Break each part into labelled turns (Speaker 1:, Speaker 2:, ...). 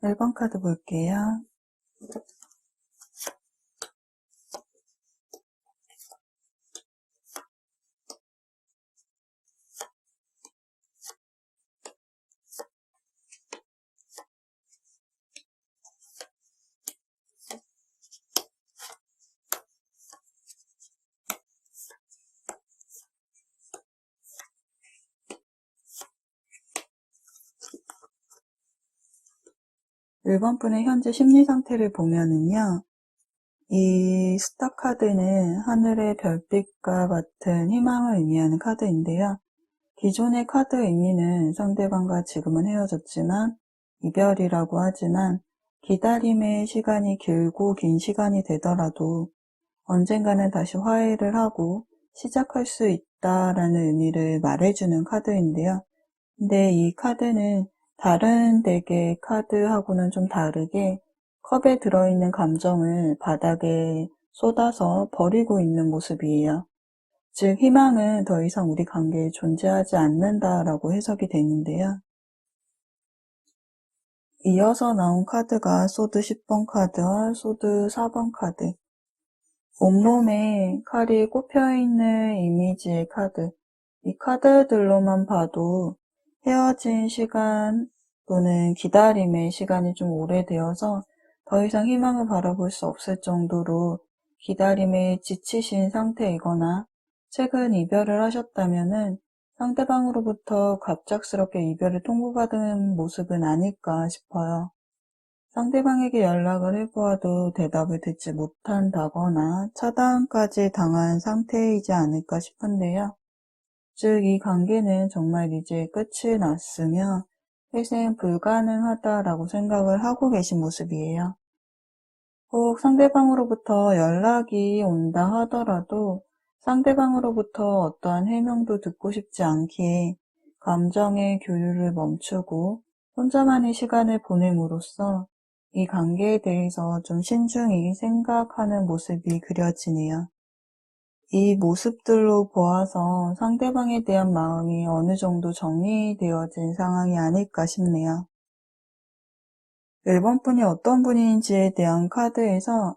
Speaker 1: 1번 카드 볼게요. 1번 분의 현재 심리 상태를 보면은요. 이 스타 카드는 하늘의 별빛과 같은 희망을 의미하는 카드인데요. 기존의 카드 의미는 상대방과 지금은 헤어졌지만 이별이라고 하지만 기다림의 시간이 길고 긴 시간이 되더라도 언젠가는 다시 화해를 하고 시작할 수 있다라는 의미를 말해주는 카드인데요. 근데 이 카드는 다른 덱의 카드하고는 좀 다르게 컵에 들어있는 감정을 바닥에 쏟아서 버리고 있는 모습이에요. 즉 희망은 더 이상 우리 관계에 존재하지 않는다라고 해석이 되는데요. 이어서 나온 카드가 소드 10번 카드와 소드 4번 카드. 온몸에 칼이 꼽혀있는 이미지의 카드. 이 카드들로만 봐도 헤어진 시간 또는 기다림의 시간이 좀 오래되어서 더 이상 희망을 바라볼 수 없을 정도로 기다림에 지치신 상태이거나 최근 이별을 하셨다면은 상대방으로부터 갑작스럽게 이별을 통보받은 모습은 아닐까 싶어요. 상대방에게 연락을 해보아도 대답을 듣지 못한다거나 차단까지 당한 상태이지 않을까 싶은데요. 즉, 이 관계는 정말 이제 끝이 났으며 회생 불가능하다라고 생각을 하고 계신 모습이에요. 혹 상대방으로부터 연락이 온다 하더라도 상대방으로부터 어떠한 해명도 듣고 싶지 않기에 감정의 교류를 멈추고 혼자만의 시간을 보냄으로써 이 관계에 대해서 좀 신중히 생각하는 모습이 그려지네요. 이 모습들로 보아서 상대방에 대한 마음이 어느 정도 정리되어진 상황이 아닐까 싶네요. 1번 분이 어떤 분인지에 대한 카드에서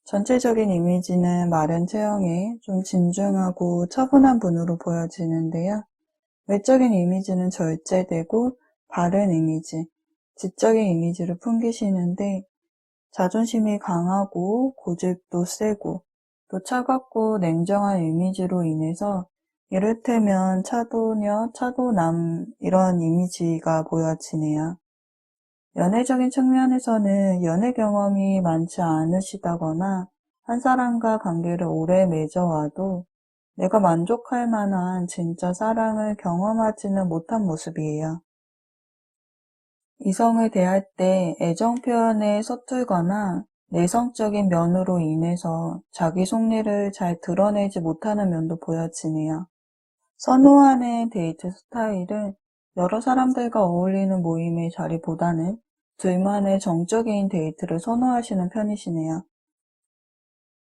Speaker 1: 전체적인 이미지는 마른 체형에 좀 진중하고 차분한 분으로 보여지는데요. 외적인 이미지는 절제되고 바른 이미지, 지적인 이미지를 풍기시는데 자존심이 강하고 고집도 세고 또 차갑고 냉정한 이미지로 인해서 이를테면 차도녀, 차도남 이런 이미지가 보여지네요. 연애적인 측면에서는 연애 경험이 많지 않으시다거나 한 사람과 관계를 오래 맺어와도 내가 만족할 만한 진짜 사랑을 경험하지는 못한 모습이에요. 이성을 대할 때 애정 표현에 서툴거나 내성적인 면으로 인해서 자기 속내를 잘 드러내지 못하는 면도 보여지네요. 선호하는 데이트 스타일은 여러 사람들과 어울리는 모임의 자리보다는 둘만의 정적인 데이트를 선호하시는 편이시네요.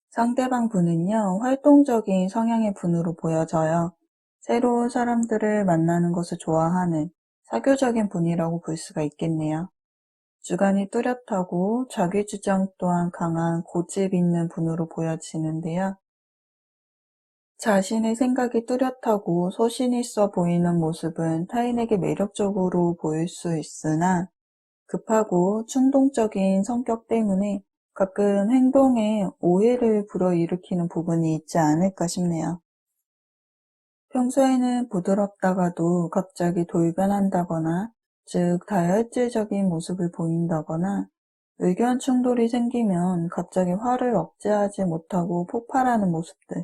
Speaker 1: 상대방 분은요, 활동적인 성향의 분으로 보여져요. 새로운 사람들을 만나는 것을 좋아하는 사교적인 분이라고 볼 수가 있겠네요. 주관이 뚜렷하고 자기주장 또한 강한 고집 있는 분으로 보여지는데요. 자신의 생각이 뚜렷하고 소신 있어 보이는 모습은 타인에게 매력적으로 보일 수 있으나 급하고 충동적인 성격 때문에 가끔 행동에 오해를 불어일으키는 부분이 있지 않을까 싶네요. 평소에는 부드럽다가도 갑자기 돌변한다거나 즉 다혈질적인 모습을 보인다거나 의견 충돌이 생기면 갑자기 화를 억제하지 못하고 폭발하는 모습들.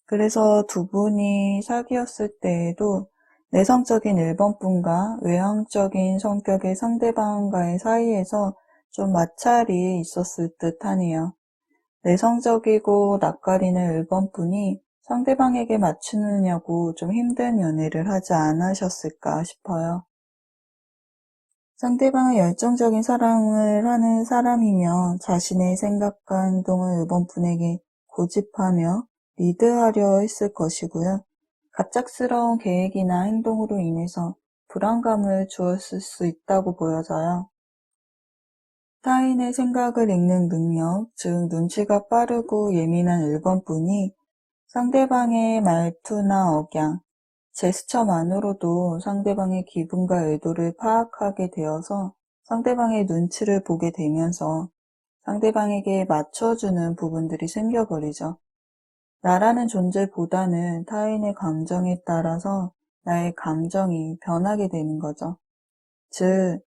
Speaker 1: 그래서 두 분이 사귀었을 때에도 내성적인 1번 분과 외향적인 성격의 상대방과의 사이에서 좀 마찰이 있었을 듯 하네요. 내성적이고 낯가리는 1번 분이 상대방에게 맞추느냐고 좀 힘든 연애를 하지 않으셨을까 싶어요. 상대방은 열정적인 사랑을 하는 사람이며 자신의 생각과 행동을 1번 분에게 고집하며 리드하려 했을 것이고요. 갑작스러운 계획이나 행동으로 인해서 불안감을 주었을 수 있다고 보여져요. 타인의 생각을 읽는 능력, 즉 눈치가 빠르고 예민한 1번뿐이 상대방의 말투나 억양, 제스처만으로도 상대방의 기분과 의도를 파악하게 되어서 상대방의 눈치를 보게 되면서 상대방에게 맞춰주는 부분들이 생겨버리죠. 나라는 존재보다는 타인의 감정에 따라서 나의 감정이 변하게 되는 거죠. 즉,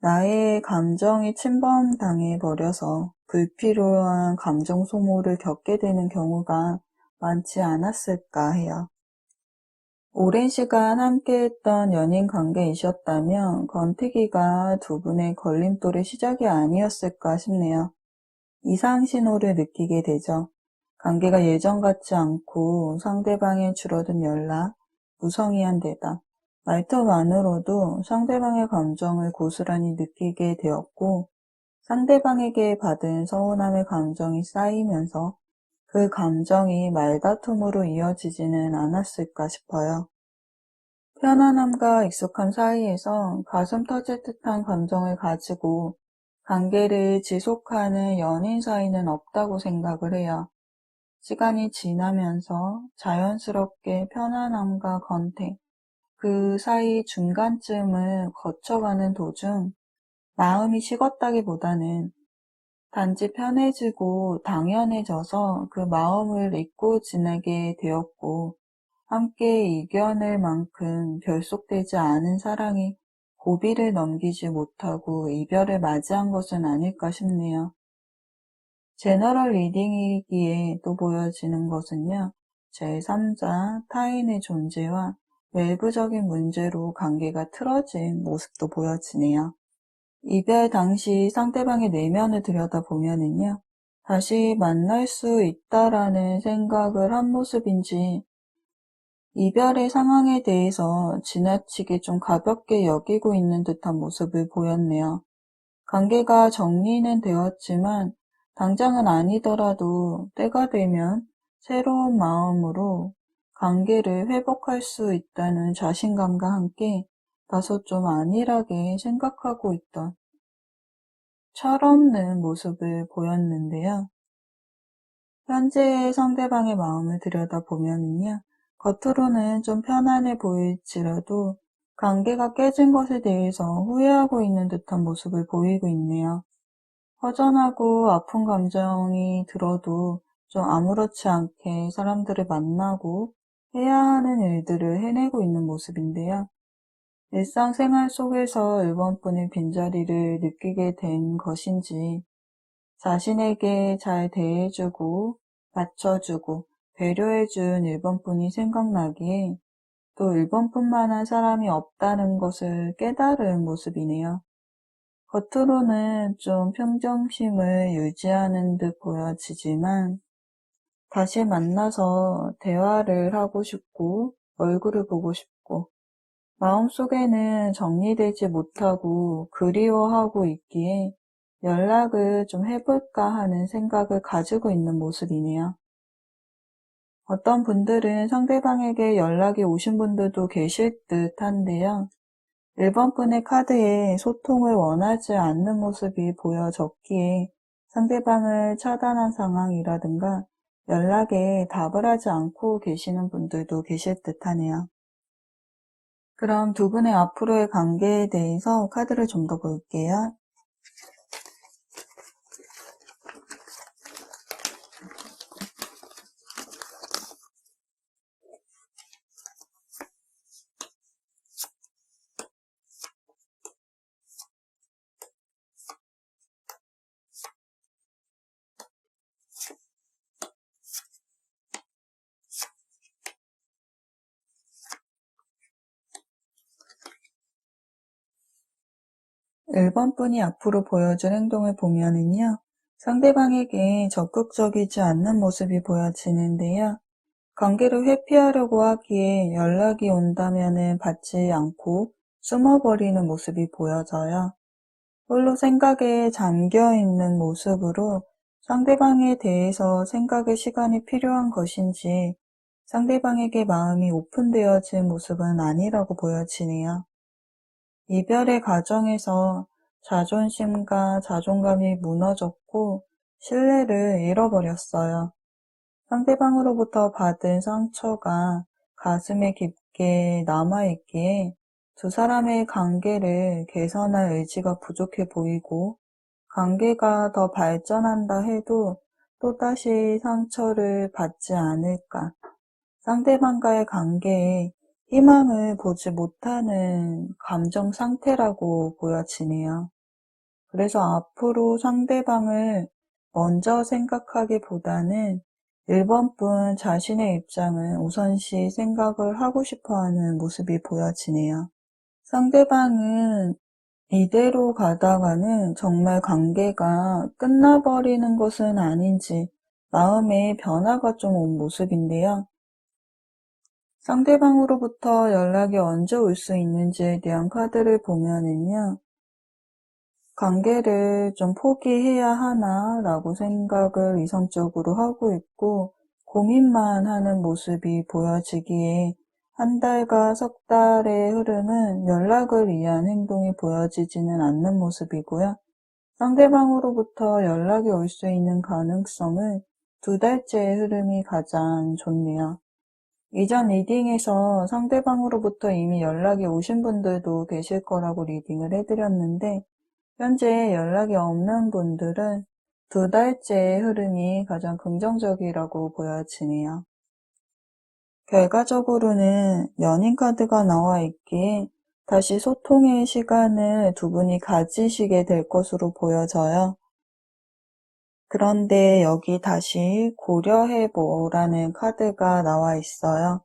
Speaker 1: 나의 감정이 침범당해 버려서 불필요한 감정 소모를 겪게 되는 경우가 많지 않았을까 해요. 오랜 시간 함께했던 연인 관계이셨다면 권태기가 두 분의 걸림돌의 시작이 아니었을까 싶네요. 이상 신호를 느끼게 되죠. 관계가 예전 같지 않고 상대방의 줄어든 연락, 무성의한 대답, 말투만으로도 상대방의 감정을 고스란히 느끼게 되었고 상대방에게 받은 서운함의 감정이 쌓이면서 그 감정이 말다툼으로 이어지지는 않았을까 싶어요. 편안함과 익숙함 사이에서 가슴 터질 듯한 감정을 가지고 관계를 지속하는 연인 사이는 없다고 생각을 해요. 시간이 지나면서 자연스럽게 편안함과 권태, 그 사이 중간쯤을 거쳐가는 도중 마음이 식었다기보다는 단지 편해지고 당연해져서 그 마음을 잊고 지내게 되었고 함께 이겨낼 만큼 결속되지 않은 사랑이 고비를 넘기지 못하고 이별을 맞이한 것은 아닐까 싶네요. 제너럴 리딩이기에 또 보여지는 것은요. 제3자 타인의 존재와 외부적인 문제로 관계가 틀어진 모습도 보여지네요. 이별 당시 상대방의 내면을 들여다보면은요. 다시 만날 수 있다라는 생각을 한 모습인지 이별의 상황에 대해서 지나치게 좀 가볍게 여기고 있는 듯한 모습을 보였네요. 관계가 정리는 되었지만 당장은 아니더라도 때가 되면 새로운 마음으로 관계를 회복할 수 있다는 자신감과 함께 다소 좀 안일하게 생각하고 있던 철없는 모습을 보였는데요. 현재의 상대방의 마음을 들여다보면요. 겉으로는 좀 편안해 보일지라도 관계가 깨진 것에 대해서 후회하고 있는 듯한 모습을 보이고 있네요. 허전하고 아픈 감정이 들어도 좀 아무렇지 않게 사람들을 만나고 해야 하는 일들을 해내고 있는 모습인데요. 일상생활 속에서 1번뿐의 빈자리를 느끼게 된 것인지 자신에게 잘 대해주고 받쳐주고 배려해준 1번뿐이 생각나기에 또 1번뿐만한 사람이 없다는 것을 깨달은 모습이네요. 겉으로는 좀 평정심을 유지하는 듯 보여지지만 다시 만나서 대화를 하고 싶고 얼굴을 보고 싶고 마음속에는 정리되지 못하고 그리워하고 있기에 연락을 좀 해볼까 하는 생각을 가지고 있는 모습이네요. 어떤 분들은 상대방에게 연락이 오신 분들도 계실 듯 한데요. 1번뿐의 카드에 소통을 원하지 않는 모습이 보여졌기에 상대방을 차단한 상황이라든가 연락에 답을 하지 않고 계시는 분들도 계실 듯 하네요. 그럼 두 분의 앞으로의 관계에 대해서 카드를 좀 더 볼게요. 1번뿐이 앞으로 보여줄 행동을 보면은요. 상대방에게 적극적이지 않는 모습이 보여지는데요. 관계를 회피하려고 하기에 연락이 온다면은 받지 않고 숨어버리는 모습이 보여져요. 홀로 생각에 잠겨 있는 모습으로 상대방에 대해서 생각의 시간이 필요한 것인지 상대방에게 마음이 오픈되어진 모습은 아니라고 보여지네요. 이별의 과정에서 자존심과 자존감이 무너졌고 신뢰를 잃어버렸어요. 상대방으로부터 받은 상처가 가슴에 깊게 남아있기에 두 사람의 관계를 개선할 의지가 부족해 보이고 관계가 더 발전한다 해도 또다시 상처를 받지 않을까. 상대방과의 관계에 희망을 보지 못하는 감정 상태라고 보여지네요. 그래서 앞으로 상대방을 먼저 생각하기보다는 1번분 자신의 입장을 우선시 생각을 하고 싶어하는 모습이 보여지네요. 상대방은 이대로 가다가는 정말 관계가 끝나버리는 것은 아닌지 마음의 변화가 좀 온 모습인데요. 상대방으로부터 연락이 언제 올 수 있는지에 대한 카드를 보면은요. 관계를 좀 포기해야 하나 라고 생각을 이성적으로 하고 있고 고민만 하는 모습이 보여지기에 한 달과 석 달의 흐름은 연락을 위한 행동이 보여지지는 않는 모습이고요. 상대방으로부터 연락이 올 수 있는 가능성은 2달째의 흐름이 가장 좋네요. 이전 리딩에서 상대방으로부터 이미 연락이 오신 분들도 계실 거라고 리딩을 해드렸는데 현재 연락이 없는 분들은 2달째의 흐름이 가장 긍정적이라고 보여지네요. 결과적으로는 연인 카드가 나와 있기에 다시 소통의 시간을 두 분이 가지시게 될 것으로 보여져요. 그런데 여기 다시 고려해보라는 카드가 나와 있어요.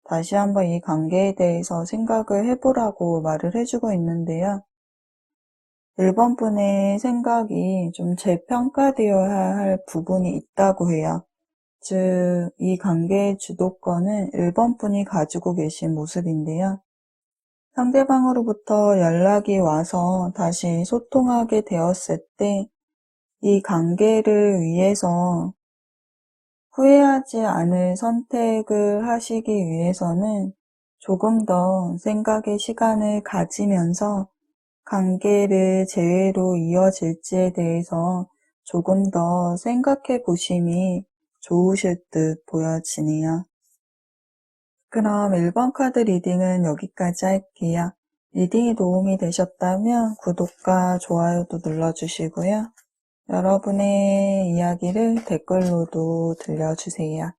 Speaker 1: 다시 한번 이 관계에 대해서 생각을 해보라고 말을 해주고 있는데요. 1번 분의 생각이 좀 재평가되어야 할 부분이 있다고 해요. 즉, 이 관계의 주도권은 1번 분이 가지고 계신 모습인데요. 상대방으로부터 연락이 와서 다시 소통하게 되었을 때 이 관계를 위해서 후회하지 않을 선택을 하시기 위해서는 조금 더 생각의 시간을 가지면서 관계를 재회로 이어질지에 대해서 조금 더 생각해 보심이 좋으실 듯 보여지네요. 그럼 1번 카드 리딩은 여기까지 할게요. 리딩이 도움이 되셨다면 구독과 좋아요도 눌러주시고요. 여러분의 이야기를 댓글로도 들려주세요.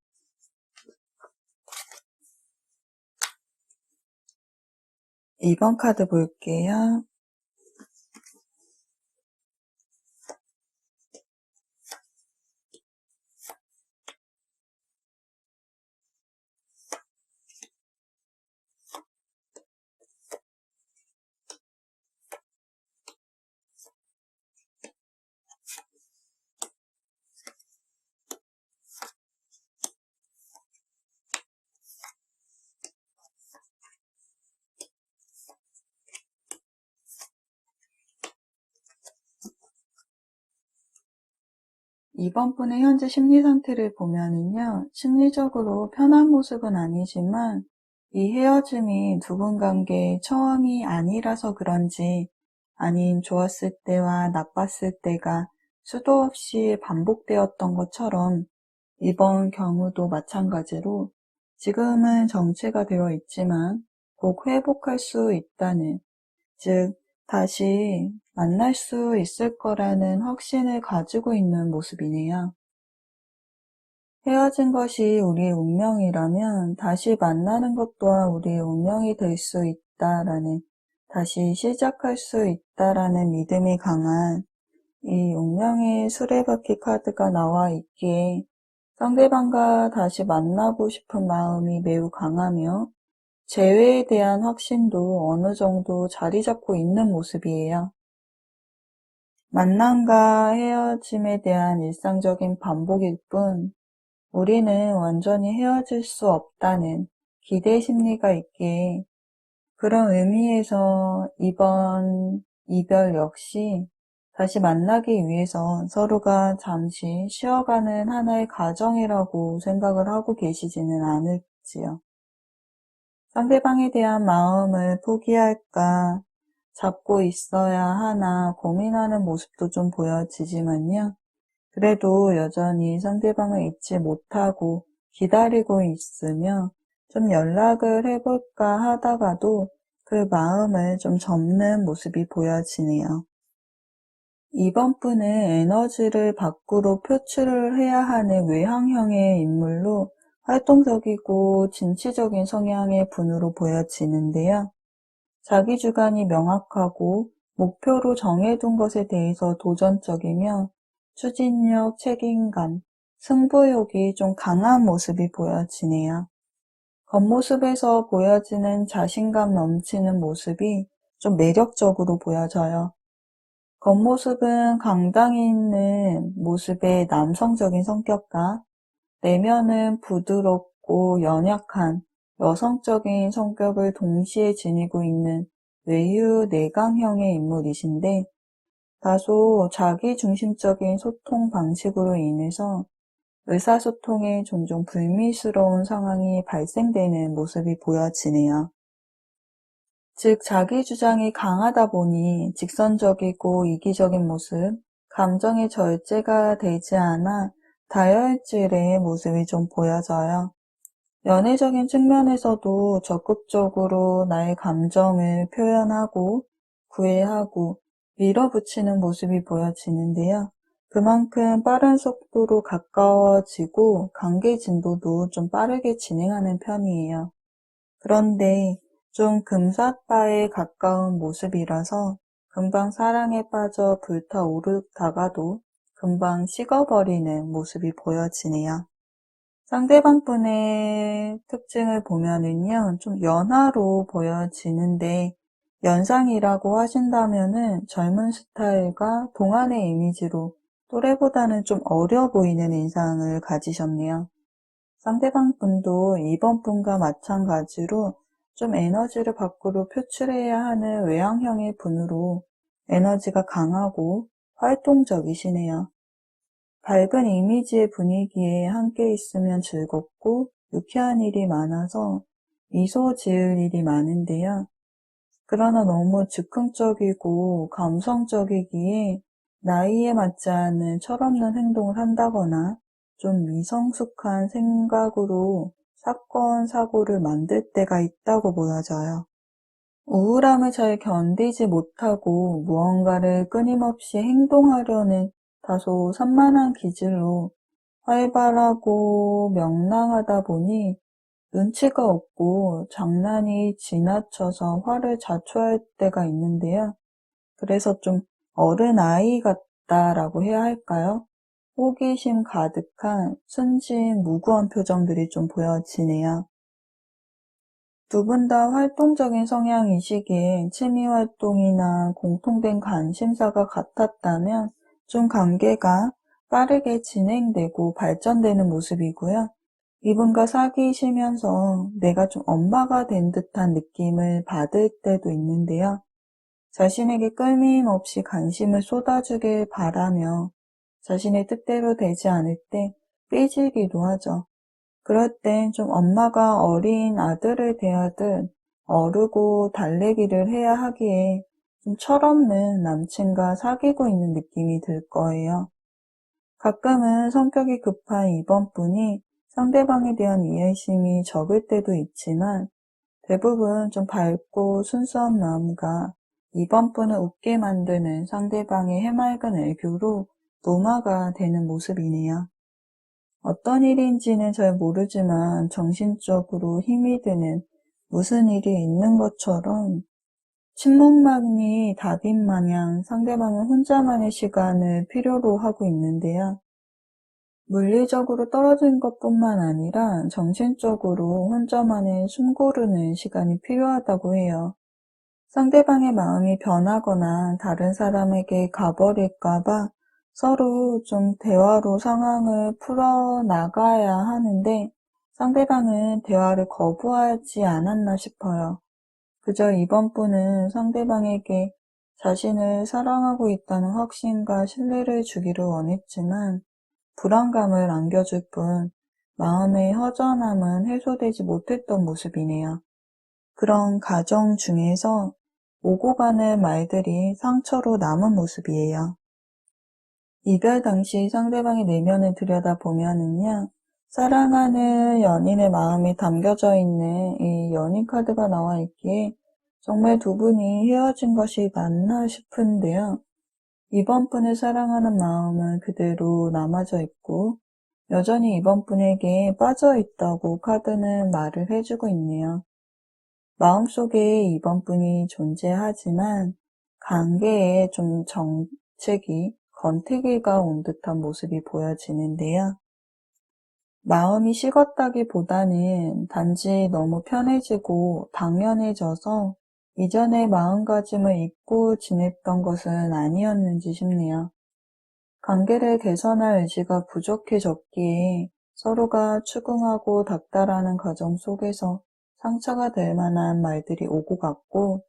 Speaker 1: 2번 카드 볼게요. 이번 분의 현재 심리 상태를 보면은요, 심리적으로 편한 모습은 아니지만 이 헤어짐이 두 분 관계의 처음이 아니라서 그런지 아님 좋았을 때와 나빴을 때가 수도 없이 반복되었던 것처럼 이번 경우도 마찬가지로 지금은 정체가 되어 있지만 곧 회복할 수 있다는, 즉 다시 만날 수 있을 거라는 확신을 가지고 있는 모습이네요. 헤어진 것이 우리의 운명이라면 다시 만나는 것 또한 우리의 운명이 될 수 있다라는, 다시 시작할 수 있다라는 믿음이 강한 이 운명의 수레바퀴 카드가 나와 있기에 상대방과 다시 만나고 싶은 마음이 매우 강하며 재회에 대한 확신도 어느 정도 자리 잡고 있는 모습이에요. 만남과 헤어짐에 대한 일상적인 반복일 뿐 우리는 완전히 헤어질 수 없다는 기대 심리가 있기에 그런 의미에서 이번 이별 역시 다시 만나기 위해서 서로가 잠시 쉬어가는 하나의 과정이라고 생각을 하고 계시지는 않을지요. 상대방에 대한 마음을 포기할까 잡고 있어야 하나 고민하는 모습도 좀 보여지지만요. 그래도 여전히 상대방을 잊지 못하고 기다리고 있으며 좀 연락을 해볼까 하다가도 그 마음을 좀 접는 모습이 보여지네요. 이번 분은 에너지를 밖으로 표출을 해야 하는 외향형의 인물로 활동적이고 진취적인 성향의 분으로 보여지는데요. 자기 주관이 명확하고 목표로 정해둔 것에 대해서 도전적이며 추진력, 책임감, 승부욕이 좀 강한 모습이 보여지네요. 겉모습에서 보여지는 자신감 넘치는 모습이 좀 매력적으로 보여져요. 겉모습은 강당이 있는 모습의 남성적인 성격과 내면은 부드럽고 연약한 여성적인 성격을 동시에 지니고 있는 외유 내강형의 인물이신데 다소 자기중심적인 소통 방식으로 인해서 의사소통에 종종 불미스러운 상황이 발생되는 모습이 보여지네요. 즉 자기 주장이 강하다 보니 직선적이고 이기적인 모습, 감정의 절제가 되지 않아 다혈질의 모습이 좀 보여져요. 연애적인 측면에서도 적극적으로 나의 감정을 표현하고 구애하고 밀어붙이는 모습이 보여지는데요. 그만큼 빠른 속도로 가까워지고 관계 진도도 좀 빠르게 진행하는 편이에요. 그런데 좀 금사빠에 가까운 모습이라서 금방 사랑에 빠져 불타오르다가도 금방 식어버리는 모습이 보여지네요. 상대방 분의 특징을 보면은요, 좀 연하로 보여지는데, 연상이라고 하신다면은 젊은 스타일과 동안의 이미지로 또래보다는 좀 어려 보이는 인상을 가지셨네요. 상대방 분도 이번 분과 마찬가지로 좀 에너지를 밖으로 표출해야 하는 외향형의 분으로 에너지가 강하고 활동적이시네요. 밝은 이미지의 분위기에 함께 있으면 즐겁고 유쾌한 일이 많아서 미소 지을 일이 많은데요. 그러나 너무 즉흥적이고 감성적이기에 나이에 맞지 않은 철없는 행동을 한다거나 좀 미성숙한 생각으로 사건, 사고를 만들 때가 있다고 보여져요. 우울함을 잘 견디지 못하고 무언가를 끊임없이 행동하려는 다소 산만한 기질로 활발하고 명랑하다 보니 눈치가 없고 장난이 지나쳐서 화를 자초할 때가 있는데요. 그래서 좀 어른아이 같다라고 해야 할까요? 호기심 가득한 순진 무구한 표정들이 좀 보여지네요. 두 분 다 활동적인 성향이시기에 취미활동이나 공통된 관심사가 같았다면 좀 관계가 빠르게 진행되고 발전되는 모습이고요. 이분과 사귀시면서 내가 좀 엄마가 된 듯한 느낌을 받을 때도 있는데요. 자신에게 끊임없이 관심을 쏟아주길 바라며 자신의 뜻대로 되지 않을 때 삐지기도 하죠. 그럴 땐 좀 엄마가 어린 아들을 대하듯 어르고 달래기를 해야 하기에 좀 철없는 남친과 사귀고 있는 느낌이 들 거예요. 가끔은 성격이 급한 이번 분이 상대방에 대한 이해심이 적을 때도 있지만 대부분 좀 밝고 순수한 마음과 이번 분을 웃게 만드는 상대방의 해맑은 애교로 무마가 되는 모습이네요. 어떤 일인지는 잘 모르지만 정신적으로 힘이 드는 무슨 일이 있는 것처럼 침묵만이 답인 마냥 상대방은 혼자만의 시간을 필요로 하고 있는데요. 물리적으로 떨어진 것뿐만 아니라 정신적으로 혼자만의 숨 고르는 시간이 필요하다고 해요. 상대방의 마음이 변하거나 다른 사람에게 가버릴까봐 서로 좀 대화로 상황을 풀어나가야 하는데 상대방은 대화를 거부하지 않았나 싶어요. 그저 이번 분은 상대방에게 자신을 사랑하고 있다는 확신과 신뢰를 주기를 원했지만 불안감을 안겨줄 뿐 마음의 허전함은 해소되지 못했던 모습이네요. 그런 과정 중에서 오고 가는 말들이 상처로 남은 모습이에요. 이별 당시 상대방의 내면을 들여다보면은요, 사랑하는 연인의 마음이 담겨져 있는 이 연인 카드가 나와 있기에 정말 두 분이 헤어진 것이 맞나 싶은데요. 이번 분을 사랑하는 마음은 그대로 남아져 있고 여전히 이번 분에게 빠져 있다고 카드는 말을 해주고 있네요. 마음속에 이번 분이 존재하지만 관계에 좀 정체기, 건태기가 온 듯한 모습이 보여지는데요. 마음이 식었다기보다는 단지 너무 편해지고 당연해져서 이전의 마음가짐을 잊고 지냈던 것은 아니었는지 싶네요. 관계를 개선할 의지가 부족해졌기에 서로가 추궁하고 닥달하는 과정 속에서 상처가 될 만한 말들이 오고 갔고,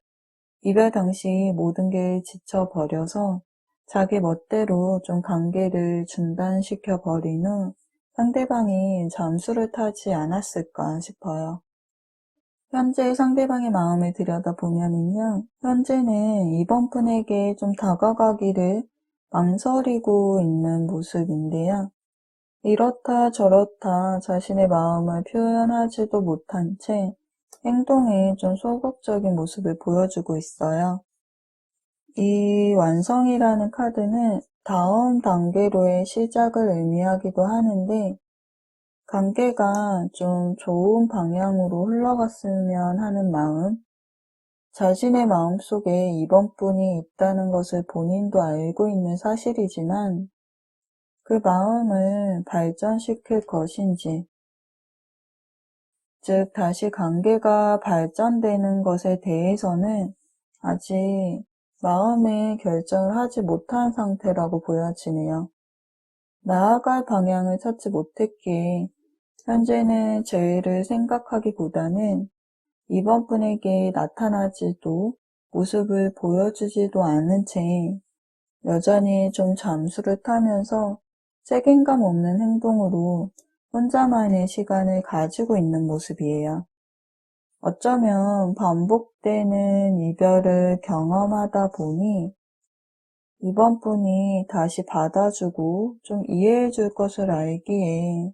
Speaker 1: 이별 당시 모든 게 지쳐버려서 자기 멋대로 좀 관계를 중단시켜 버린 후 상대방이 잠수를 타지 않았을까 싶어요. 현재 상대방의 마음을 들여다보면은요, 현재는 이번 분에게 좀 다가가기를 망설이고 있는 모습인데요. 이렇다 저렇다 자신의 마음을 표현하지도 못한 채 행동에 좀 소극적인 모습을 보여주고 있어요. 이 완성이라는 카드는 다음 단계로의 시작을 의미하기도 하는데, 관계가 좀 좋은 방향으로 흘러갔으면 하는 마음, 자신의 마음속에 이번 분이 있다는 것을 본인도 알고 있는 사실이지만 그 마음을 발전시킬 것인지, 즉 다시 관계가 발전되는 것에 대해서는 아직 마음의 결정을 하지 못한 상태라고 보여지네요. 나아갈 방향을 찾지 못했기에 현재는 재회를 생각하기보다는 이번 분에게 나타나지도 모습을 보여주지도 않은 채 여전히 좀 잠수를 타면서 책임감 없는 행동으로 혼자만의 시간을 가지고 있는 모습이에요. 어쩌면 반복되는 이별을 경험하다 보니 이번 분이 다시 받아주고 좀 이해해줄 것을 알기에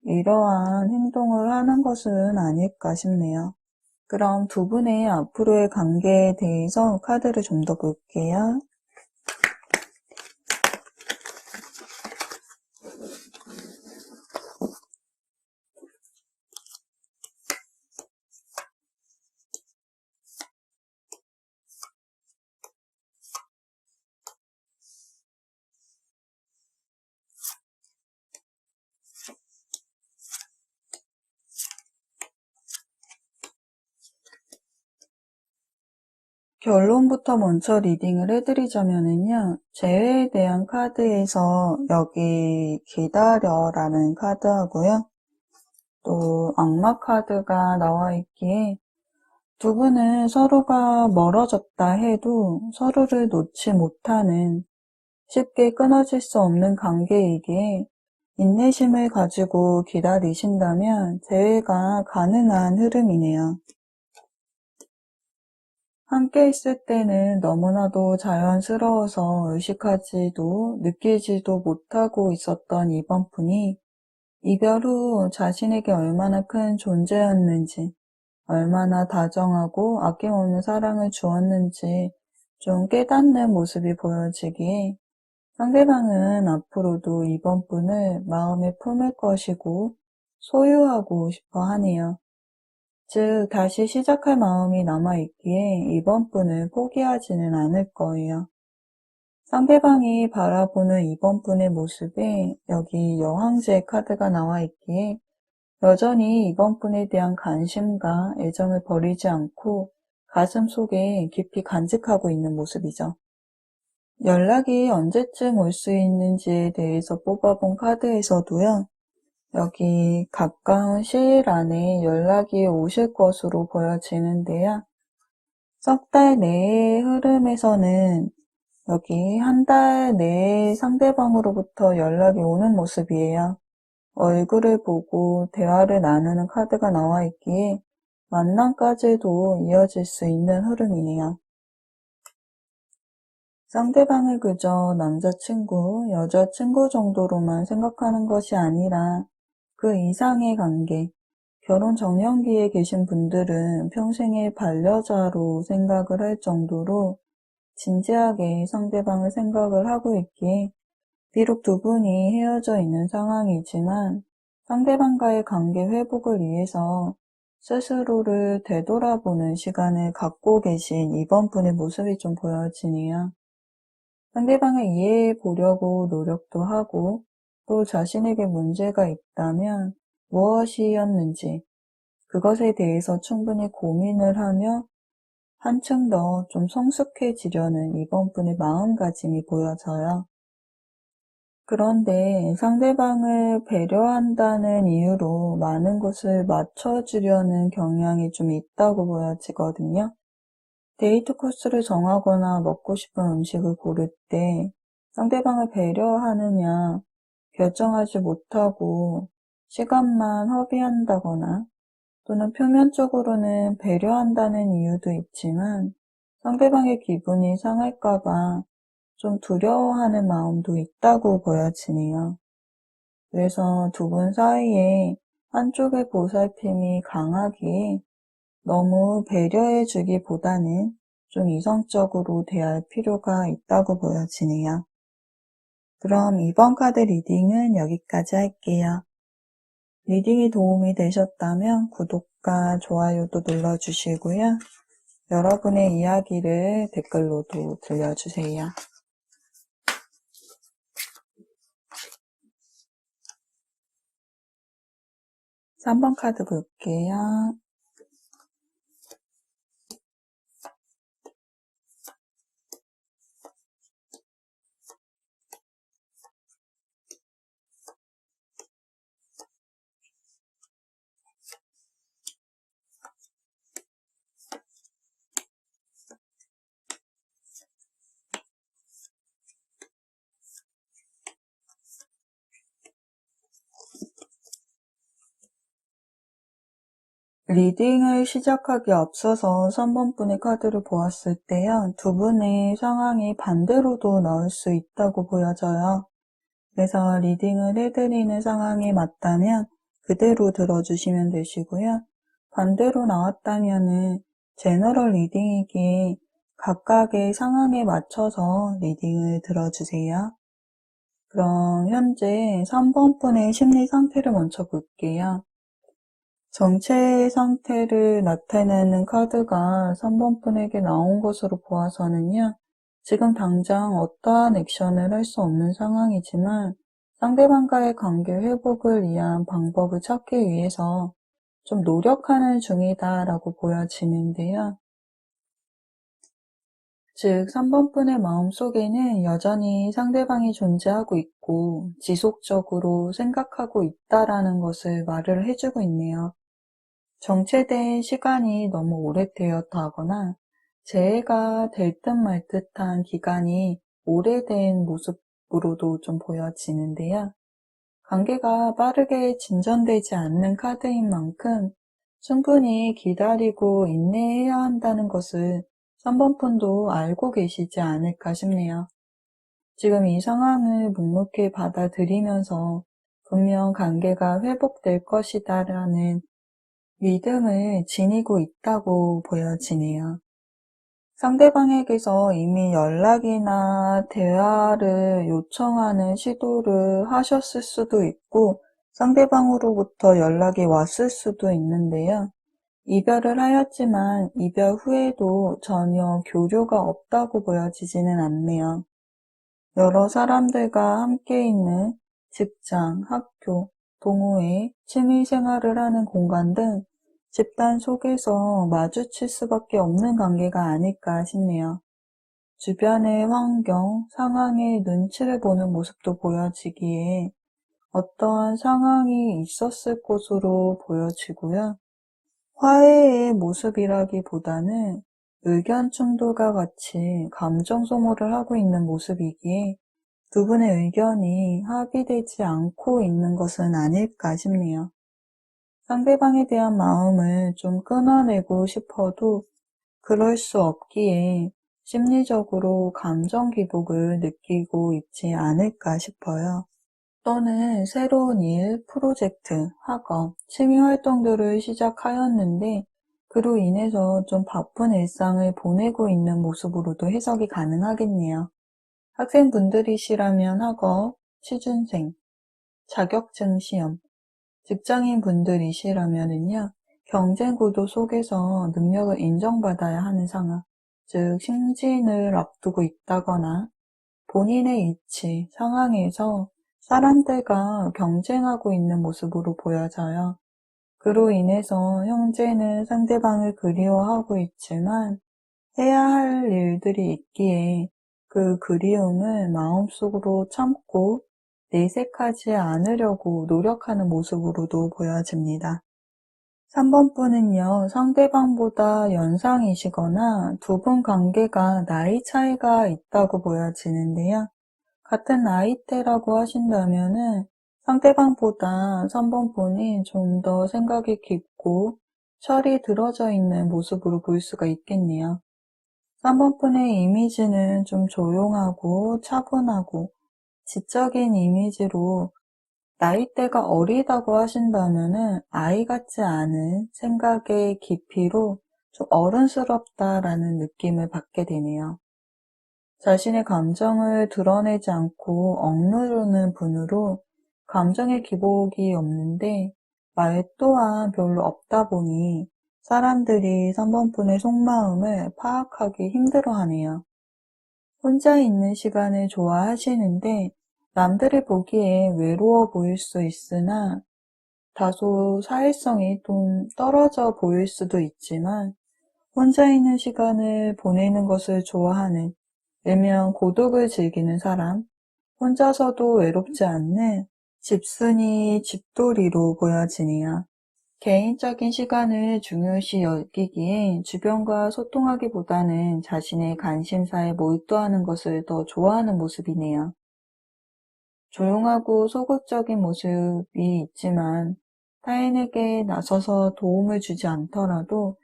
Speaker 1: 이러한 행동을 하는 것은 아닐까 싶네요. 그럼 두 분의 앞으로의 관계에 대해서 카드를 좀 더 볼게요. 결론부터 먼저 리딩을 해드리자면요. 재회에 대한 카드에서 여기 기다려라는 카드하고요. 또 악마 카드가 나와 있기에 두 분은 서로가 멀어졌다 해도 서로를 놓지 못하는 쉽게 끊어질 수 없는 관계이기에 인내심을 가지고 기다리신다면 재회가 가능한 흐름이네요. 함께 있을 때는 너무나도 자연스러워서 의식하지도 느끼지도 못하고 있었던 이번 분이 이별 후 자신에게 얼마나 큰 존재였는지, 얼마나 다정하고 아낌없는 사랑을 주었는지 좀 깨닫는 모습이 보여지기에 상대방은 앞으로도 이번 분을 마음에 품을 것이고 소유하고 싶어 하네요. 즉 다시 시작할 마음이 남아있기에 이번 분을 포기하지는 않을 거예요. 상대방이 바라보는 이번 분의 모습에 여기 여왕제 카드가 나와 있기에 여전히 이번 분에 대한 관심과 애정을 버리지 않고 가슴 속에 깊이 간직하고 있는 모습이죠. 연락이 언제쯤 올 수 있는지에 대해서 뽑아본 카드에서도요. 여기 가까운 시일 안에 연락이 오실 것으로 보여지는데요. 석 달 내의 흐름에서는 여기 한 달 내에 상대방으로부터 연락이 오는 모습이에요. 얼굴을 보고 대화를 나누는 카드가 나와 있기에 만남까지도 이어질 수 있는 흐름이네요. 상대방을 그저 남자친구, 여자친구 정도로만 생각하는 것이 아니라 그 이상의 관계, 결혼 정년기에 계신 분들은 평생의 반려자로 생각을 할 정도로 진지하게 상대방을 생각을 하고 있기에 비록 두 분이 헤어져 있는 상황이지만 상대방과의 관계 회복을 위해서 스스로를 되돌아보는 시간을 갖고 계신 이번 분의 모습이 좀 보여지네요. 상대방을 이해해 보려고 노력도 하고 또 자신에게 문제가 있다면 무엇이었는지 그것에 대해서 충분히 고민을 하며 한층 더 좀 성숙해지려는 이번 분의 마음가짐이 보여져요. 그런데 상대방을 배려한다는 이유로 많은 것을 맞춰주려는 경향이 좀 있다고 보여지거든요. 데이트 코스를 정하거나 먹고 싶은 음식을 고를 때 상대방을 배려하느냐 결정하지 못하고 시간만 허비한다거나 또는 표면적으로는 배려한다는 이유도 있지만 상대방의 기분이 상할까봐 좀 두려워하는 마음도 있다고 보여지네요. 그래서 두 분 사이에 한쪽의 보살핌이 강하기에 너무 배려해주기보다는 좀 이성적으로 대할 필요가 있다고 보여지네요. 그럼 이번 카드 리딩은 여기까지 할게요. 리딩이 도움이 되셨다면 구독과 좋아요도 눌러주시고요. 여러분의 이야기를 댓글로도 들려주세요. 3번 카드 볼게요. 리딩을 시작하기 앞서서 3번 분의 카드를 보았을 때요. 두 분의 상황이 반대로도 나올 수 있다고 보여져요. 그래서 리딩을 해드리는 상황이 맞다면 그대로 들어주시면 되시고요. 반대로 나왔다면은 제너럴 리딩이기에 각각의 상황에 맞춰서 리딩을 들어주세요. 그럼 현재 3번 분의 심리 상태를 먼저 볼게요. 정체 상태를 나타내는 카드가 3번 분에게 나온 것으로 보아서는요. 지금 당장 어떠한 액션을 할 수 없는 상황이지만 상대방과의 관계 회복을 위한 방법을 찾기 위해서 좀 노력하는 중이다라고 보여지는데요. 즉 3번 분의 마음속에는 여전히 상대방이 존재하고 있고 지속적으로 생각하고 있다라는 것을 말을 해주고 있네요. 정체된 시간이 너무 오래되었다거나 재해가 될 듯 말 듯한 기간이 오래된 모습으로도 좀 보여지는데요. 관계가 빠르게 진전되지 않는 카드인 만큼 충분히 기다리고 인내해야 한다는 것을 3번 분도 알고 계시지 않을까 싶네요. 지금 이 상황을 묵묵히 받아들이면서 분명 관계가 회복될 것이다라는 믿음을 지니고 있다고 보여지네요. 상대방에게서 이미 연락이나 대화를 요청하는 시도를 하셨을 수도 있고 상대방으로부터 연락이 왔을 수도 있는데요. 이별을 하였지만 이별 후에도 전혀 교류가 없다고 보여지지는 않네요. 여러 사람들과 함께 있는 직장, 학교, 동호회, 취미생활을 하는 공간 등 집단 속에서 마주칠 수밖에 없는 관계가 아닐까 싶네요. 주변의 환경, 상황의 눈치를 보는 모습도 보여지기에 어떠한 상황이 있었을 것으로 보여지고요. 화해의 모습이라기보다는 의견 충돌과 같이 감정 소모를 하고 있는 모습이기에 두 분의 의견이 합의되지 않고 있는 것은 아닐까 싶네요. 상대방에 대한 마음을 좀 끊어내고 싶어도 그럴 수 없기에 심리적으로 감정 기복을 느끼고 있지 않을까 싶어요. 또는 새로운 일, 프로젝트, 학업, 취미 활동들을 시작하였는데 그로 인해서 좀 바쁜 일상을 보내고 있는 모습으로도 해석이 가능하겠네요. 학생분들이시라면 학업, 취준생, 자격증 시험, 직장인 분들이시라면은요, 경쟁 구도 속에서 능력을 인정받아야 하는 상황, 즉 승진을 앞두고 있다거나 본인의 위치, 상황에서 사람들과 경쟁하고 있는 모습으로 보여져요. 그로 인해서 형제는 상대방을 그리워하고 있지만 해야 할 일들이 있기에 그 그리움을 마음속으로 참고 내색하지 않으려고 노력하는 모습으로도 보여집니다. 3번 분은요, 상대방보다 연상이시거나 두 분 관계가 나이 차이가 있다고 보여지는데요. 같은 나이대라고 하신다면은 상대방보다 3번 분이 좀 더 생각이 깊고 철이 들어져 있는 모습으로 볼 수가 있겠네요. 3번 분의 이미지는 좀 조용하고 차분하고 지적인 이미지로 나이대가 어리다고 하신다면은 아이 같지 않은 생각의 깊이로 좀 어른스럽다라는 느낌을 받게 되네요. 자신의 감정을 드러내지 않고 억누르는 분으로 감정의 기복이 없는데 말 또한 별로 없다 보니 사람들이 3번 분의 속마음을 파악하기 힘들어하네요. 혼자 있는 시간을 좋아하시는데 남들이 보기에 외로워 보일 수 있으나 다소 사회성이 좀 떨어져 보일 수도 있지만 혼자 있는 시간을 보내는 것을 좋아하는, 일명 고독을 즐기는 사람, 혼자서도 외롭지 않는 집순이 집돌이로 보여지네요. 개인적인 시간을 중요시 여기기에 주변과 소통하기보다는 자신의 관심사에 몰두하는 것을 더 좋아하는 모습이네요. 조용하고 소극적인 모습이 있지만 타인에게 나서서 도움을 주지 않더라도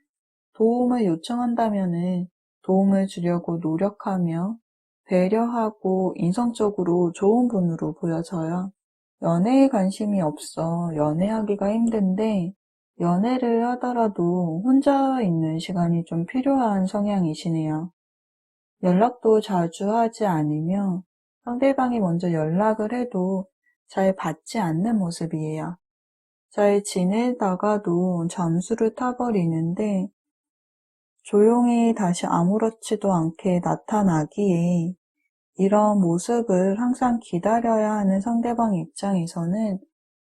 Speaker 1: 도움을 요청한다면은 도움을 주려고 노력하며 배려하고 인성적으로 좋은 분으로 보여져요. 연애에 관심이 없어 연애하기가 힘든데 연애를 하더라도 혼자 있는 시간이 좀 필요한 성향이시네요. 연락도 자주 하지 않으며 상대방이 먼저 연락을 해도 잘 받지 않는 모습이에요. 잘 지내다가도 잠수를 타버리는데 조용히 다시 아무렇지도 않게 나타나기에 이런 모습을 항상 기다려야 하는 상대방 입장에서는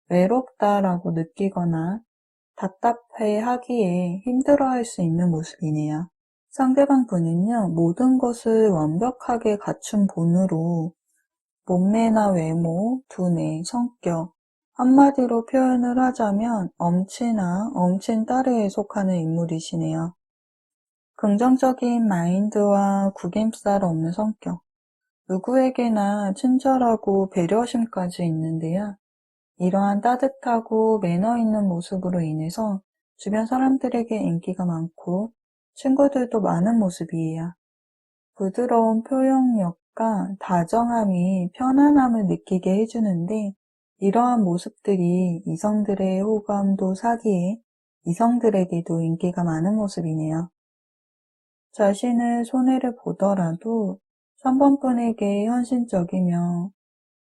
Speaker 1: 외롭다라고 느끼거나 답답해 하기에 힘들어할 수 있는 모습이네요. 상대방 분은요, 모든 것을 완벽하게 갖춘 분으로 몸매나 외모, 두뇌, 성격, 한마디로 표현을 하자면 엄치나 엄친 따르에 속하는 인물이시네요. 긍정적인 마인드와 구김살 없는 성격, 누구에게나 친절하고 배려심까지 있는데요. 이러한 따뜻하고 매너 있는 모습으로 인해서 주변 사람들에게 인기가 많고 친구들도 많은 모습이에요. 부드러운 표현력과 다정함이 편안함을 느끼게 해주는데 이러한 모습들이 이성들의 호감도 사기에 이성들에게도 인기가 많은 모습이네요. 자신을 손해를 보더라도 3번 분에게 헌신적이며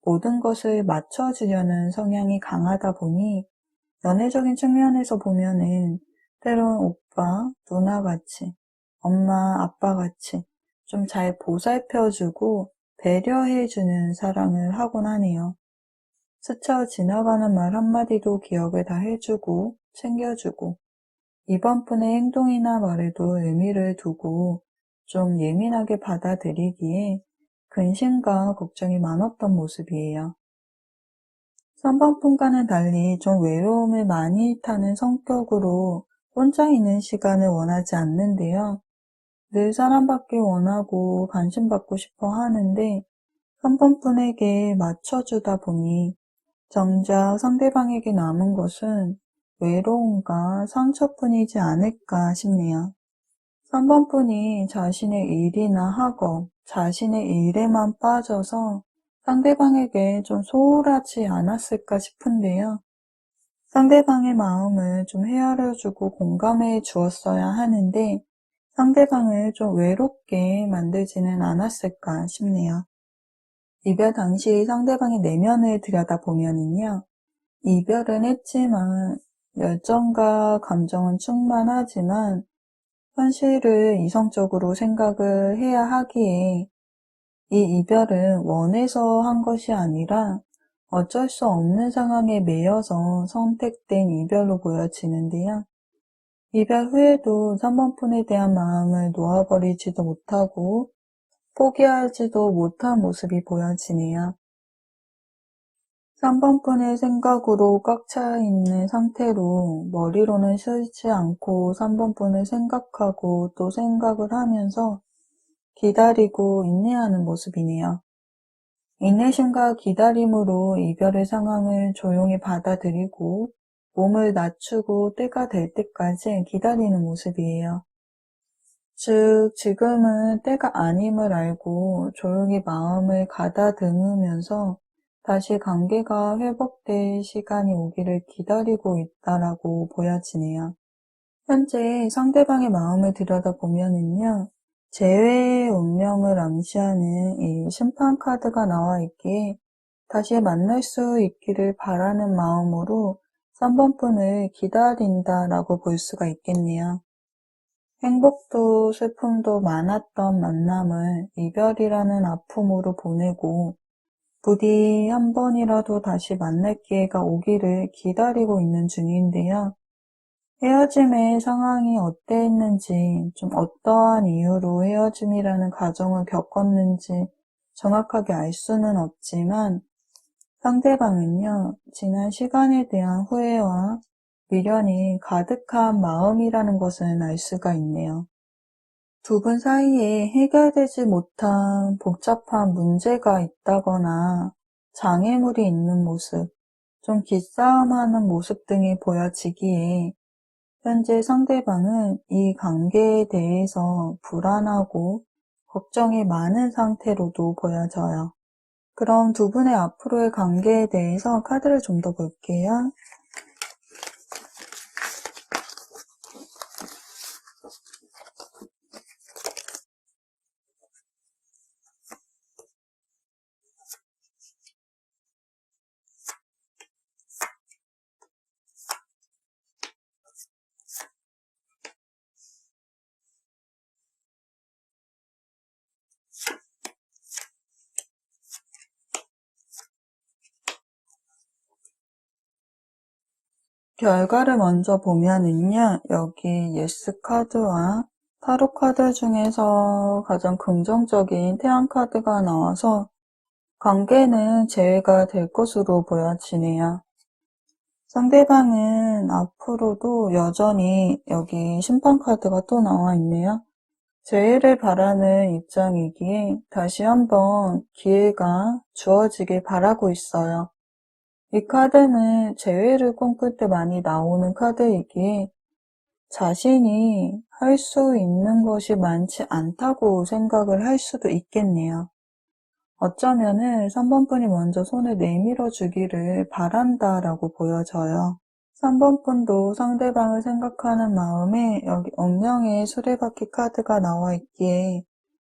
Speaker 1: 모든 것을 맞춰주려는 성향이 강하다 보니 연애적인 측면에서 보면은 때론 오빠, 누나같이, 엄마, 아빠같이 좀 잘 보살펴주고 배려해주는 사랑을 하곤 하네요. 스쳐 지나가는 말 한마디도 기억을 다 해주고 챙겨주고 이번 분의 행동이나 말에도 의미를 두고 좀 예민하게 받아들이기에 근심과 걱정이 많았던 모습이에요. 3번 분과는 달리 좀 외로움을 많이 타는 성격으로 혼자 있는 시간을 원하지 않는데요. 늘 사랑받기 원하고 관심받고 싶어 하는데 3번 분에게 맞춰주다 보니 정작 상대방에게 남은 것은 외로움과 상처뿐이지 않을까 싶네요. 3번 분이 자신의 일이나 학업, 자신의 일에만 빠져서 상대방에게 좀 소홀하지 않았을까 싶은데요. 상대방의 마음을 좀 헤아려주고 공감해 주었어야 하는데 상대방을 좀 외롭게 만들지는 않았을까 싶네요. 이별 당시 상대방의 내면을 들여다보면은요. 이별은 했지만 열정과 감정은 충만하지만 현실을 이성적으로 생각을 해야 하기에 이 이별은 원해서 한 것이 아니라 어쩔 수 없는 상황에 매여서 선택된 이별로 보여지는데요. 이별 후에도 3번 분에 대한 마음을 놓아버리지도 못하고 포기하지도 못한 모습이 보여지네요. 3번 분의 생각으로 꽉 차 있는 상태로 머리로는 쉬지 않고 3번 분을 생각하고 또 생각을 하면서 기다리고 인내하는 모습이네요. 인내심과 기다림으로 이별의 상황을 조용히 받아들이고 몸을 낮추고 때가 될 때까지 기다리는 모습이에요. 즉, 지금은 때가 아님을 알고 조용히 마음을 가다듬으면서 다시 관계가 회복될 시간이 오기를 기다리고 있다라고 보여지네요. 현재 상대방의 마음을 들여다보면은요, 재회의 운명을 암시하는 이 심판 카드가 나와 있기에 다시 만날 수 있기를 바라는 마음으로 3번 분을 기다린다라고 볼 수가 있겠네요. 행복도 슬픔도 많았던 만남을 이별이라는 아픔으로 보내고 부디 한 번이라도 다시 만날 기회가 오기를 기다리고 있는 중인데요. 헤어짐의 상황이 어땠는지, 좀 어떠한 이유로 헤어짐이라는 과정을 겪었는지 정확하게 알 수는 없지만 상대방은요, 지난 시간에 대한 후회와 미련이 가득한 마음이라는 것을 알 수가 있네요. 두 분 사이에 해결되지 못한 복잡한 문제가 있다거나 장애물이 있는 모습, 좀 기싸움하는 모습 등이 보여지기에 현재 상대방은 이 관계에 대해서 불안하고 걱정이 많은 상태로도 보여져요. 그럼 두 분의 앞으로의 관계에 대해서 카드를 좀 더 볼게요. 결과를 먼저 보면은요, 여기 예스 카드와 타로 카드 중에서 가장 긍정적인 태양 카드가 나와서 관계는 재회가 될 것으로 보여지네요. 상대방은 앞으로도 여전히 여기 심판 카드가 또 나와 있네요. 재회를 바라는 입장이기에 다시 한번 기회가 주어지길 바라고 있어요. 이 카드는 재회를 꿈꿀 때 많이 나오는 카드이기에 자신이 할 수 있는 것이 많지 않다고 생각을 할 수도 있겠네요. 어쩌면은 3번 분이 먼저 손을 내밀어 주기를 바란다라고 보여져요. 3번 분도 상대방을 생각하는 마음에 여기 운명의 수레바퀴 카드가 나와 있기에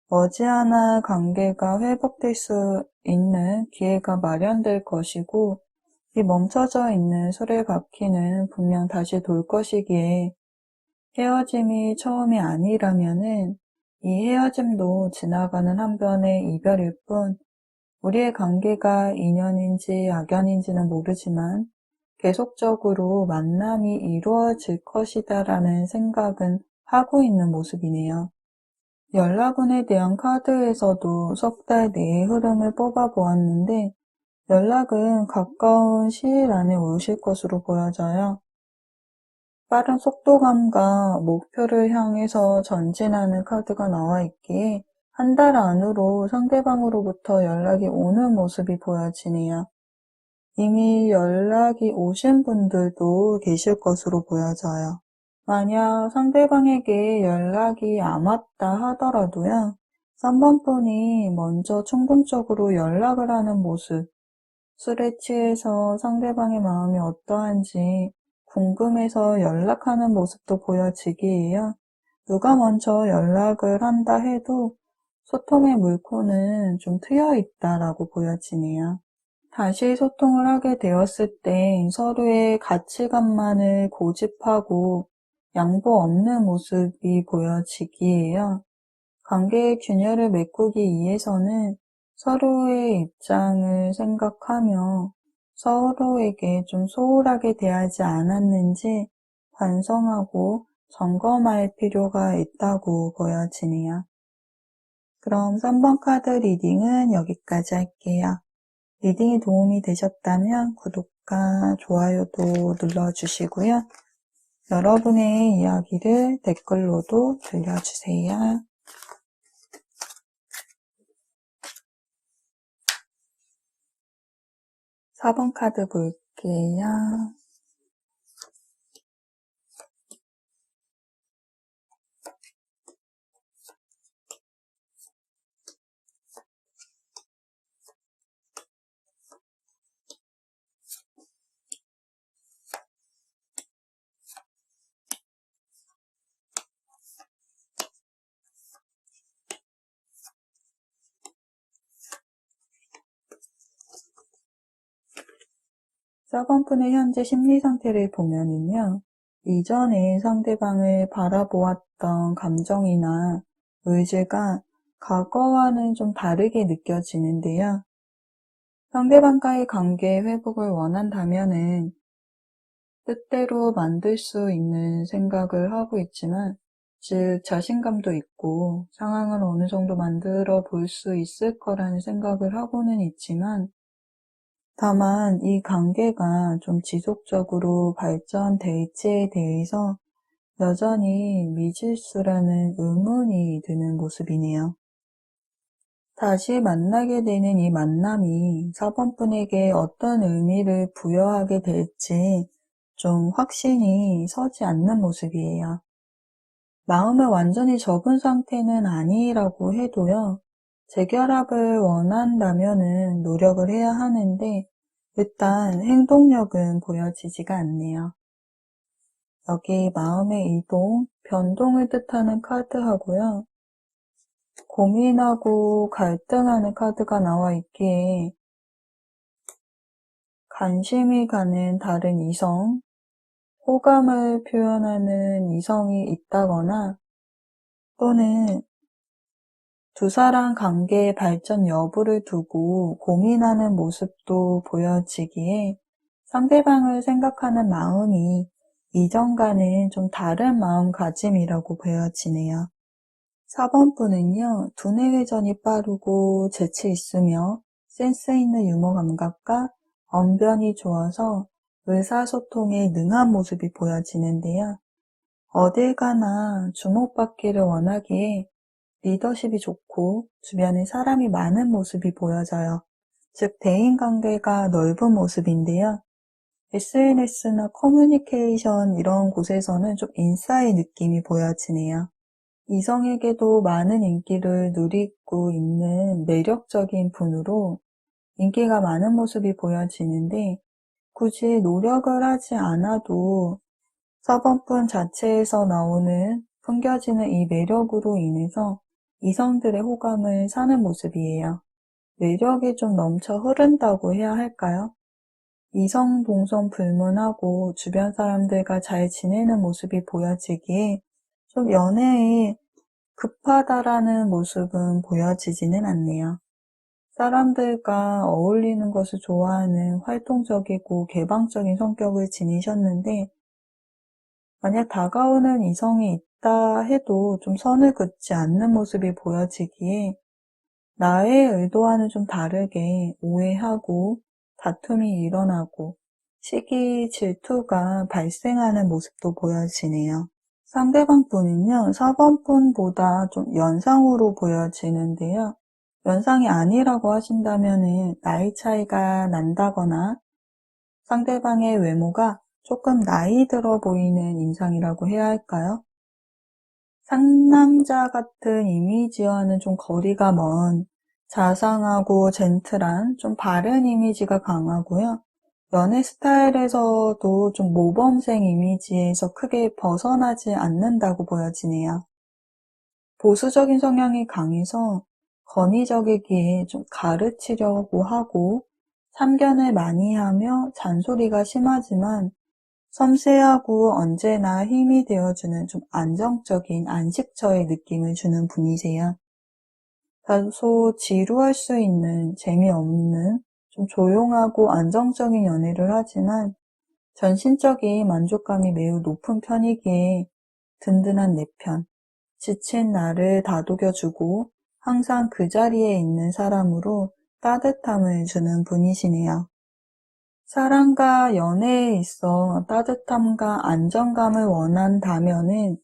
Speaker 1: 머지않아 관계가 회복될 수 있는 기회가 마련될 것이고 이 멈춰져 있는 수레바퀴는 분명 다시 돌 것이기에 헤어짐이 처음이 아니라면은 이 헤어짐도 지나가는 한 변의 이별일 뿐 우리의 관계가 인연인지 악연인지는 모르지만 계속적으로 만남이 이루어질 것이다라는 생각은 하고 있는 모습이네요. 연락운에 대한 카드에서도 석 달 내의 흐름을 뽑아 보았는데 연락은 가까운 시일 안에 오실 것으로 보여져요. 빠른 속도감과 목표를 향해서 전진하는 카드가 나와 있기에 한 달 안으로 상대방으로부터 연락이 오는 모습이 보여지네요. 이미 연락이 오신 분들도 계실 것으로 보여져요. 만약 상대방에게 연락이 안 왔다 하더라도요, 3번 분이 먼저 충동적으로 연락을 하는 모습, 술에 취해서 상대방의 마음이 어떠한지 궁금해서 연락하는 모습도 보여지기에요. 누가 먼저 연락을 한다 해도 소통의 물꼬는 좀 트여 있다라고 보여지네요. 다시 소통을 하게 되었을 때 서로의 가치관만을 고집하고 양보 없는 모습이 보여지기에요. 관계의 균열을 메꾸기 위해서는 서로의 입장을 생각하며 서로에게 좀 소홀하게 대하지 않았는지 반성하고 점검할 필요가 있다고 보여지네요. 그럼 3번 카드 리딩은 여기까지 할게요. 리딩이 도움이 되셨다면 구독과 좋아요도 눌러주시고요. 여러분의 이야기를 댓글로도 들려주세요. 4번 카드 볼게요. 4번 분의 현재 심리 상태를 보면은요, 이전에 상대방을 바라보았던 감정이나 의지가 과거와는 좀 다르게 느껴지는데요. 상대방과의 관계 회복을 원한다면은 뜻대로 만들 수 있는 생각을 하고 있지만, 즉 자신감도 있고 상황을 어느 정도 만들어 볼 수 있을 거라는 생각을 하고는 있지만, 다만 이 관계가 좀 지속적으로 발전될지에 대해서 여전히 미지수라는 의문이 드는 모습이네요. 다시 만나게 되는 이 만남이 4번 분에게 어떤 의미를 부여하게 될지 좀 확신이 서지 않는 모습이에요. 마음을 완전히 접은 상태는 아니라고 해도요, 재결합을 원한다면은 노력을 해야 하는데 일단 행동력은 보여지지가 않네요. 여기 마음의 이동, 변동을 뜻하는 카드하고요. 고민하고 갈등하는 카드가 나와 있기에 관심이 가는 다른 이성, 호감을 표현하는 이성이 있다거나 또는 두 사람 관계의 발전 여부를 두고 고민하는 모습도 보여지기에 상대방을 생각하는 마음이 이전과는 좀 다른 마음가짐이라고 보여지네요. 4번 분은요, 두뇌 회전이 빠르고 재치 있으며 센스 있는 유머 감각과 언변이 좋아서 의사소통에 능한 모습이 보여지는데요. 어딜 가나 주목받기를 원하기에 리더십이 좋고 주변에 사람이 많은 모습이 보여져요. 즉 대인관계가 넓은 모습인데요. SNS나 커뮤니케이션 이런 곳에서는 좀 인싸의 느낌이 보여지네요. 이성에게도 많은 인기를 누리고 있는 매력적인 분으로 인기가 많은 모습이 보여지는데 굳이 노력을 하지 않아도 4번 분 자체에서 나오는 풍겨지는 이 매력으로 인해서 이성들의 호감을 사는 모습이에요. 매력이 좀 넘쳐 흐른다고 해야 할까요? 이성 동성 불문하고 주변 사람들과 잘 지내는 모습이 보여지기에 좀 연애에 급하다라는 모습은 보여지지는 않네요. 사람들과 어울리는 것을 좋아하는 활동적이고 개방적인 성격을 지니셨는데 만약 다가오는 이성이 있다 해도 좀 선을 긋지 않는 모습이 보여지기에 나의 의도와는 좀 다르게 오해하고 다툼이 일어나고 시기 질투가 발생하는 모습도 보여지네요. 상대방 분은요, 4번 분보다 좀 연상으로 보여지는데요. 연상이 아니라고 하신다면은 나이 차이가 난다거나 상대방의 외모가 조금 나이 들어 보이는 인상이라고 해야 할까요? 상남자 같은 이미지와는 좀 거리가 먼 자상하고 젠틀한 좀 바른 이미지가 강하고요. 연애 스타일에서도 좀 모범생 이미지에서 크게 벗어나지 않는다고 보여지네요. 보수적인 성향이 강해서 권위적이기에 좀 가르치려고 하고 참견을 많이 하며 잔소리가 심하지만 섬세하고 언제나 힘이 되어주는 좀 안정적인 안식처의 느낌을 주는 분이세요. 다소 지루할 수 있는 재미없는 좀 조용하고 안정적인 연애를 하지만 전신적인 만족감이 매우 높은 편이기에 든든한 내 편, 지친 나를 다독여주고 항상 그 자리에 있는 사람으로 따뜻함을 주는 분이시네요. 사랑과 연애에 있어 따뜻함과 안정감을 원한다면은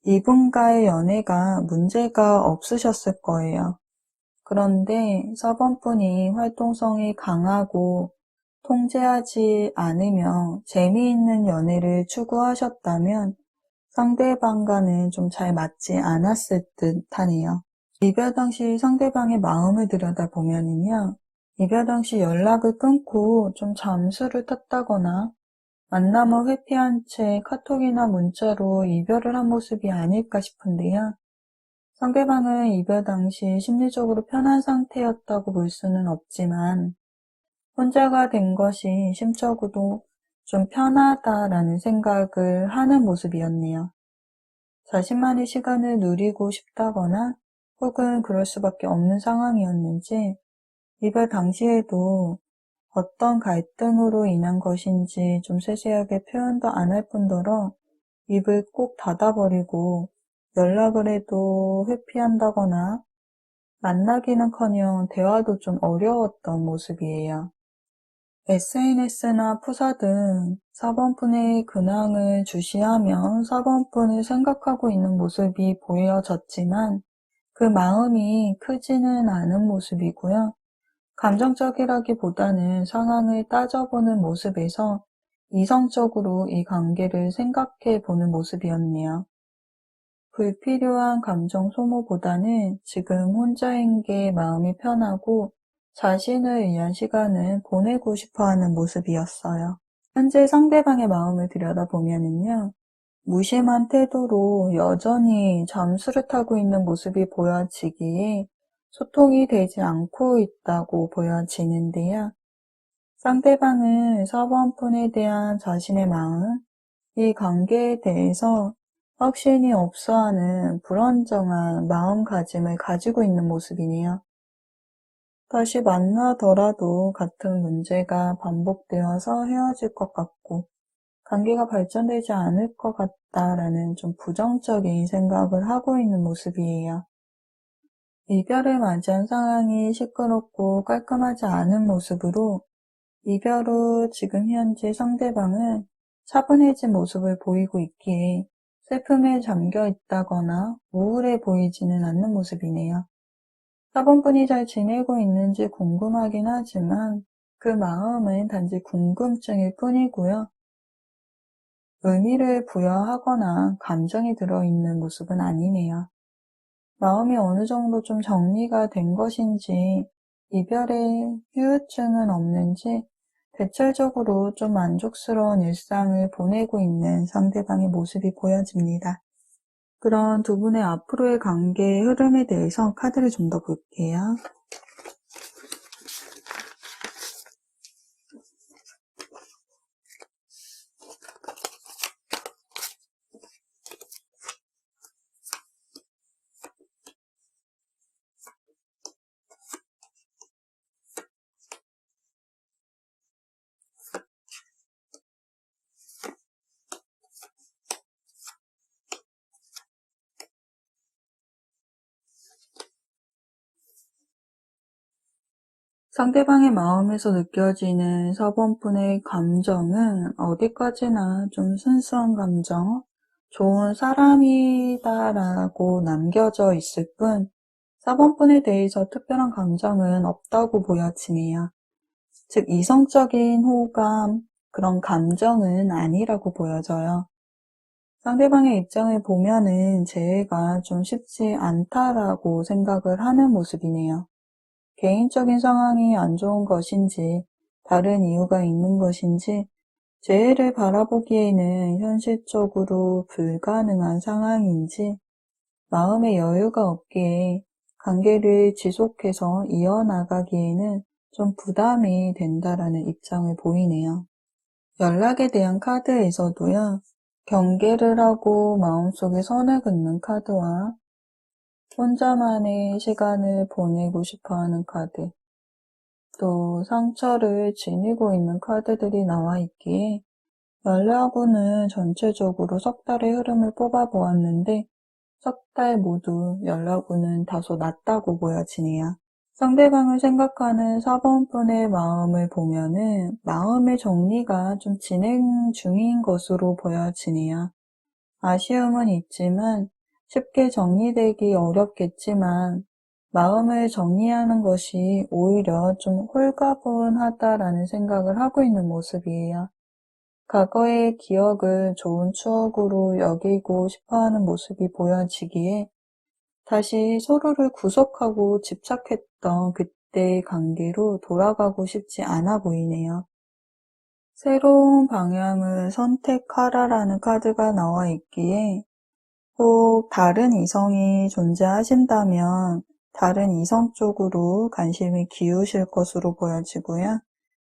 Speaker 1: 이분과의 연애가 문제가 없으셨을 거예요. 그런데 서번분이 활동성이 강하고 통제하지 않으며 재미있는 연애를 추구하셨다면 상대방과는 좀 잘 맞지 않았을 듯 하네요. 이별 당시 상대방의 마음을 들여다보면요. 이별 당시 연락을 끊고 좀 잠수를 탔다거나 만남을 회피한 채 카톡이나 문자로 이별을 한 모습이 아닐까 싶은데요. 상대방은 이별 당시 심리적으로 편한 상태였다고 볼 수는 없지만 혼자가 된 것이 심적으로 좀 편하다라는 생각을 하는 모습이었네요. 자신만의 시간을 누리고 싶다거나 혹은 그럴 수밖에 없는 상황이었는지 이별 당시에도 어떤 갈등으로 인한 것인지 좀 세세하게 표현도 안 할 뿐더러 입을 꼭 닫아버리고 연락을 해도 회피한다거나 만나기는커녕 대화도 좀 어려웠던 모습이에요. SNS나 푸사 등 4번분의 근황을 주시하며 4번분을 생각하고 있는 모습이 보여졌지만 그 마음이 크지는 않은 모습이고요. 감정적이라기보다는 상황을 따져보는 모습에서 이성적으로 이 관계를 생각해 보는 모습이었네요. 불필요한 감정 소모보다는 지금 혼자인 게 마음이 편하고 자신을 위한 시간을 보내고 싶어 하는 모습이었어요. 현재 상대방의 마음을 들여다보면요. 무심한 태도로 여전히 잠수를 타고 있는 모습이 보여지기에 소통이 되지 않고 있다고 보여지는데요. 상대방은 4번분에 대한 자신의 마음, 이 관계에 대해서 확신이 없어하는 불안정한 마음가짐을 가지고 있는 모습이네요. 다시 만나더라도 같은 문제가 반복되어서 헤어질 것 같고 관계가 발전되지 않을 것 같다라는 좀 부정적인 생각을 하고 있는 모습이에요. 이별을 맞이한 상황이 시끄럽고 깔끔하지 않은 모습으로 이별 후 지금 현재 상대방은 차분해진 모습을 보이고 있기에 슬픔에 잠겨 있다거나 우울해 보이지는 않는 모습이네요. 4번분이 잘 지내고 있는지 궁금하긴 하지만 그 마음은 단지 궁금증일 뿐이고요. 의미를 부여하거나 감정이 들어있는 모습은 아니네요. 마음이 어느 정도 좀 정리가 된 것인지 이별의 후유증은 없는지 대체적으로 좀 만족스러운 일상을 보내고 있는 상대방의 모습이 보여집니다. 그런 두 분의 앞으로의 관계의 흐름에 대해서 카드를 좀 더 볼게요. 상대방의 마음에서 느껴지는 4번분의 감정은 어디까지나 좀 순수한 감정, 좋은 사람이다라고 남겨져 있을 뿐 4번분에 대해서 특별한 감정은 없다고 보여지네요. 즉 이성적인 호감, 그런 감정은 아니라고 보여져요. 상대방의 입장을 보면은 재회가 좀 쉽지 않다라고 생각을 하는 모습이네요. 개인적인 상황이 안 좋은 것인지, 다른 이유가 있는 것인지, 재해를 바라보기에는 현실적으로 불가능한 상황인지, 마음의 여유가 없기에 관계를 지속해서 이어나가기에는 좀 부담이 된다라는 입장을 보이네요. 연락에 대한 카드에서도요, 경계를 하고 마음속에 선을 긋는 카드와 혼자만의 시간을 보내고 싶어하는 카드, 또 상처를 지니고 있는 카드들이 나와 있기에 연락운은 전체적으로 석 달의 흐름을 뽑아보았는데 석 달 모두 연락운은 다소 낮다고 보여지네요. 상대방을 생각하는 4번 분의 마음을 보면은 마음의 정리가 좀 진행 중인 것으로 보여지네요. 아쉬움은 있지만 쉽게 정리되기 어렵겠지만 마음을 정리하는 것이 오히려 좀 홀가분하다라는 생각을 하고 있는 모습이에요. 과거의 기억을 좋은 추억으로 여기고 싶어하는 모습이 보여지기에 다시 서로를 구속하고 집착했던 그때의 관계로 돌아가고 싶지 않아 보이네요. 새로운 방향을 선택하라라는 카드가 나와 있기에 혹 다른 이성이 존재하신다면 다른 이성 쪽으로 관심을 기우실 것으로 보여지고요.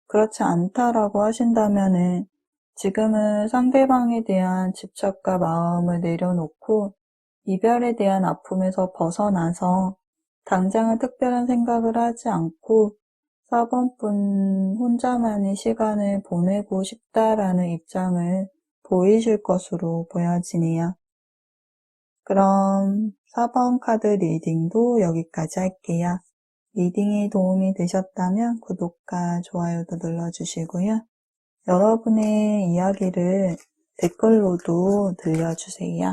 Speaker 1: 그렇지 않다라고 하신다면은 지금은 상대방에 대한 집착과 마음을 내려놓고 이별에 대한 아픔에서 벗어나서 당장은 특별한 생각을 하지 않고 4번분 혼자만의 시간을 보내고 싶다라는 입장을 보이실 것으로 보여지네요. 그럼 4번 카드 리딩도 여기까지 할게요. 리딩이 도움이 되셨다면 구독과 좋아요도 눌러주시고요. 여러분의 이야기를 댓글로도 들려주세요.